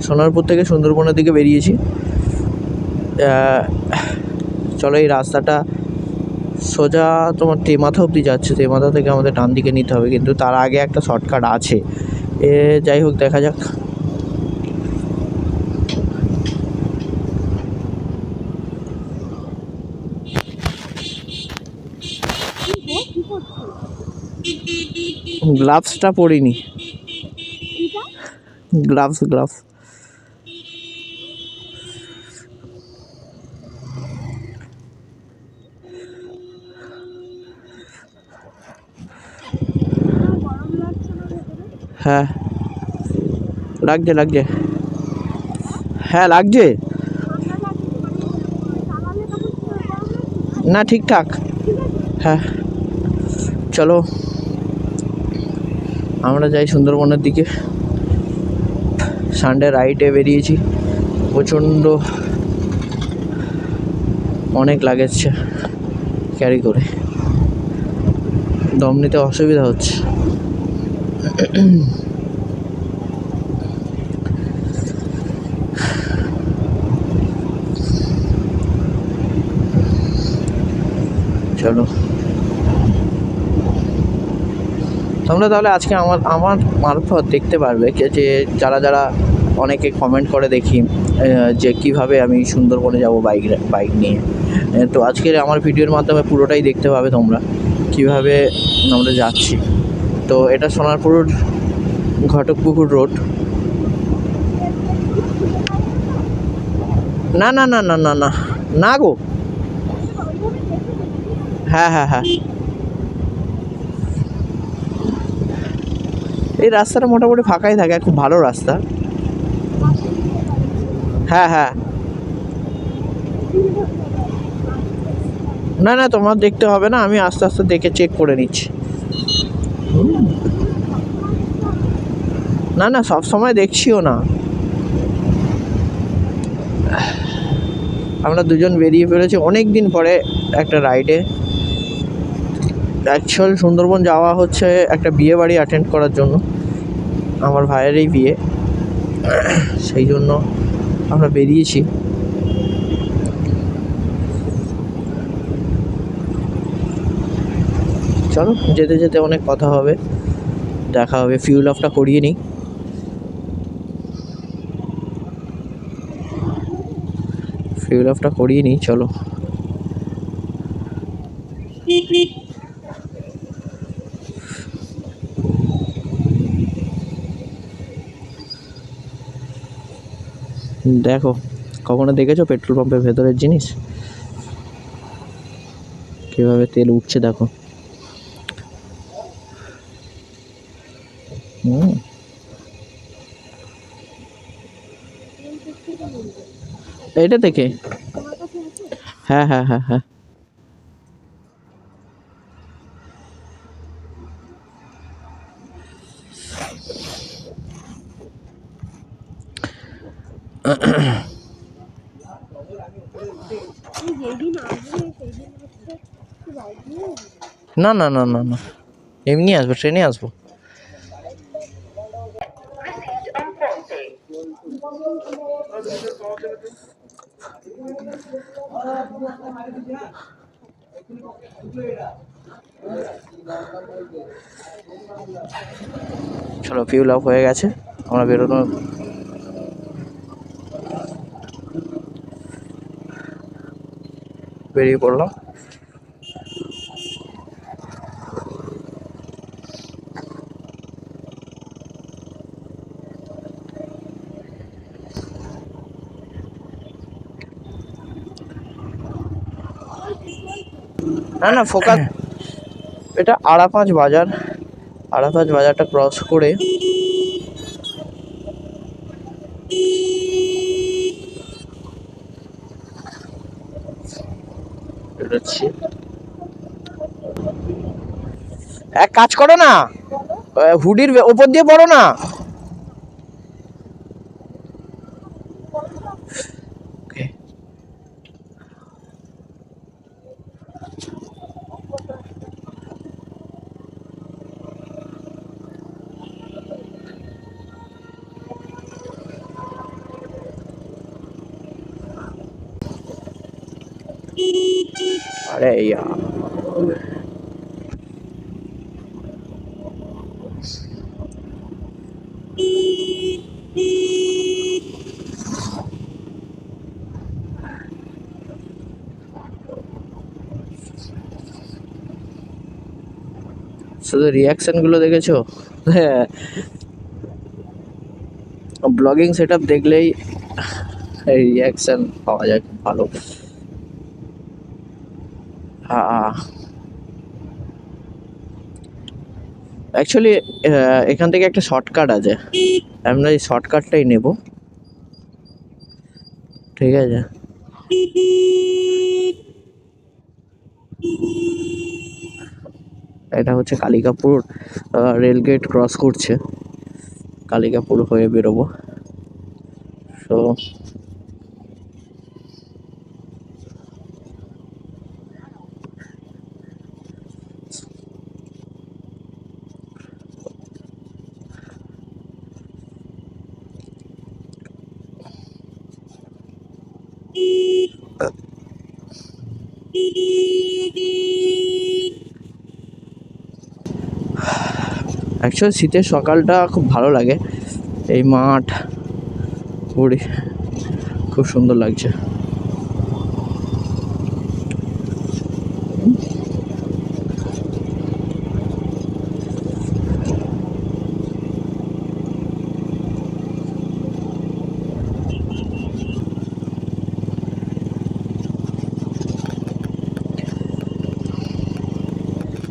সোনারপুর থেকে সুন্দরবনের দিকে বেরিয়েছি। চলো, এই রাস্তাটা সোজা তোমার তেমাথা অবধি যাচ্ছে। তেমাথা থেকে আমাদের ডান দিকে নিতে হবে, কিন্তু তার আগে একটা শর্টকাট আছে। যাই হোক, দেখা যাক। গ্লাভসটা পরিনি, গ্লাভস। হ্যাঁ লাগছে। হ্যাঁ লাগছে না, ঠিকঠাক। হ্যাঁ চলো, আমরা যাই সুন্দরবনের দিকে। সানডে রাইডে বেরিয়েছি। প্রচণ্ড অনেক লাগেজ ক্যারি করে, দম নিতে অসুবিধা হচ্ছে। চলো, তোমরা তাহলে আজকে আমার মারফত দেখতে পারবে যে যারা অনেকে কমেন্ট করে দেখি যে কিভাবে আমি সুন্দরবনে যাব বাইক নিয়ে। তো আজকের আমার ভিডিওর মাধ্যমে পুরোটাই দেখতে পাবে তোমরা কিভাবে আমরা যাচ্ছি। তো এটা সোনারপুর ঘটকপুকুর রোড। না না না না না না না গো, হ্যাঁ হ্যাঁ হ্যাঁ, এই রাস্তাটা মোটামুটি ফাঁকাই থাকে, খুব ভালো রাস্তা। হ্যাঁ হ্যাঁ, না না, তোমার দেখতে হবে না, আমি আস্তে আস্তে দেখে চেক করে নিচ্ছি। না না, সব সময় দেখছিও না। আমরা দুজন বেরিয়ে পড়েছি অনেক দিন পরে একটা রাইডে। অ্যাকচুয়াল সুন্দরবন যাওয়া হচ্ছে একটা বিয়ে বাড়ি অ্যাটেন্ড করার জন্য, আমার ভাইয়েরই বিয়ে, সেই জন্য আমরা বেরিয়েছি। চলো, যেতে যেতে অনেক কথা হবে, দেখা হবে। ফিউল অফটা করিয়ে নিই। চলো। দেখো, কখনো দেখেছো পেট্রোল পাম্পের ভেতরের জিনিস কিভাবে তেল উঠছে? দেখো। এইটা থেকে, হ্যাঁ হ্যাঁ হ্যাঁ হ্যাঁ, না না না না না, এমনি আসবো, ট্রেনে আসবো। চলো, ফিউল অফ হয়ে গেছে, আমরা বেরোনো বেরিয়ে পড়লাম। না না, ফোকাস, এটা আড়াপাঁচ বাজারটা ক্রস করে এক কাজ করো না, হুডির ওপর দিয়ে পড়ো না। अरे यार শুধু রিয়াকশন গুলো দেখেছো? হ্যাঁ, ব্লগিং সেটআপ দেখলেই রিয়াকশন পাওয়া যায় খুব ভালো। অ্যাকচুয়ালি এখান থেকে একটা শর্টকাট আছে, আমরা এই শর্টকাটটাই নেব, ঠিক আছে? এটা হচ্ছে কালিকাপুর রেলগেট ক্রস করছে, কালিকাপুর হয়ে বেরোবো। সো অ্যাকচুয়ালি শীতের সকালটা খুব ভালো লাগে, এই মাঠ ঘুরে খুব সুন্দর লাগছে।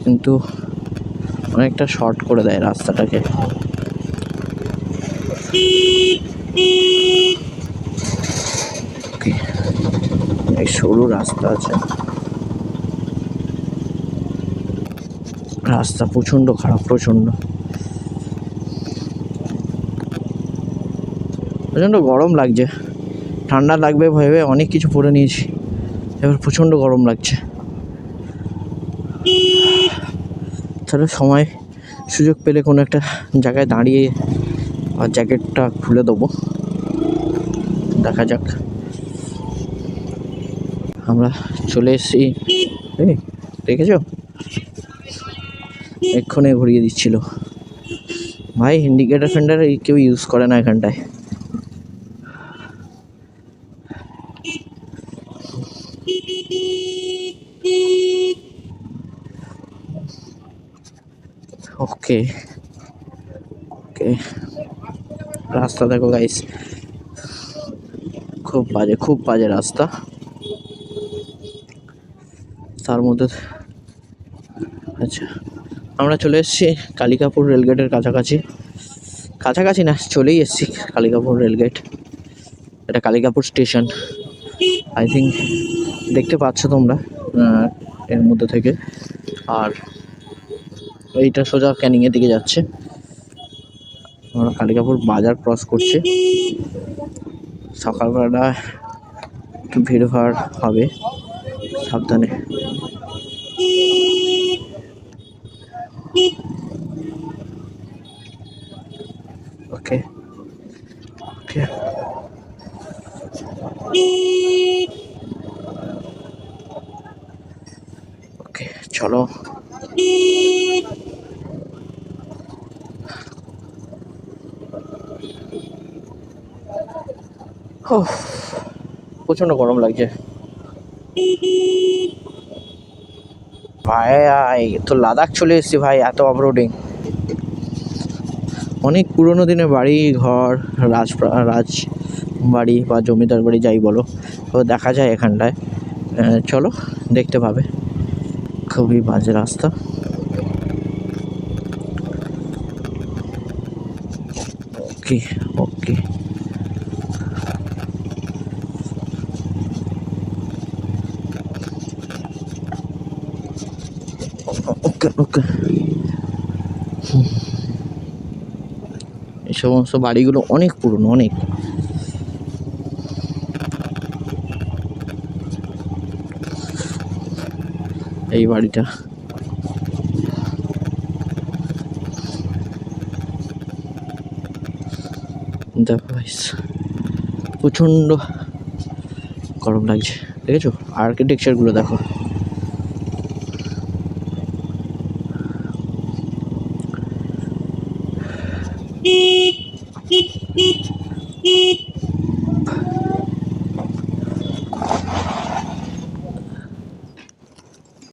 কিন্তু অনেকটা শর্ট করে দেয় রাস্তাটাকে। এই সরু রাস্তা আছে, রাস্তা প্রচণ্ড খারাপ, প্রচণ্ড গরম লাগছে। ঠান্ডা লাগবে ভেবে অনেক কিছু পরে নিয়েছি, এবার প্রচণ্ড গরম লাগছে। তাহলে সময় সুযোগ পেলে কোনো একটা জায়গায় দাঁড়িয়ে আর জ্যাকেটটা খুলে দেবো, দেখা যাক। আমরা চলে এসেছি, দেখেছো এক্ষণে ঘুরিয়ে দিচ্ছিল ভাই। ইন্ডিকেটার ফেন্ডার কেউ ইউজ করে না এখানটায়। ওকে ওকে, রাস্তা দেখো গাইস, খুব বাজে, খুব বাজে রাস্তা। তার মধ্যে আচ্ছা, আমরা চলে এসেছি কালিকাপুর রেলগেটের কাছাকাছি, কাছাকাছি না, চলেই এসেছি কালিকাপুর রেলগেট। এটা কালিকাপুর স্টেশন, আই থিঙ্ক দেখতে পাচ্ছ তোমরা এর মধ্যে থেকে। আর এইটা সোজা ক্যানিংয়ের দিকে যাচ্ছে। আমরা কালিকাপুর বাজার ক্রস করছি, সকালবেলা একটু ভিড়ভাড় হবে, সাবধানে। ওকে ওকে ওকে, চলো। প্রচণ্ড গরম লাগছে ভাই। তো লাদাখ চলে এসেছি ভাই, এত অফরোডিং। অনেক পুরনো দিনের বাড়ি ঘর, রাজ বাড়ি বা জমিদার বাড়ি যাই বলো, তো দেখা যায় এখানটায়। চলো, দেখতে পাবে। খুবই বাজে রাস্তা। ওকে ওকে ওকে ওকে, এই সমস্ত বাড়িগুলো অনেক পুরনো, অনেক। এই বাড়িটা দেখো, প্রচণ্ড গরম লাগছে। দেখেছো আর্কিটেকচারগুলো দেখো।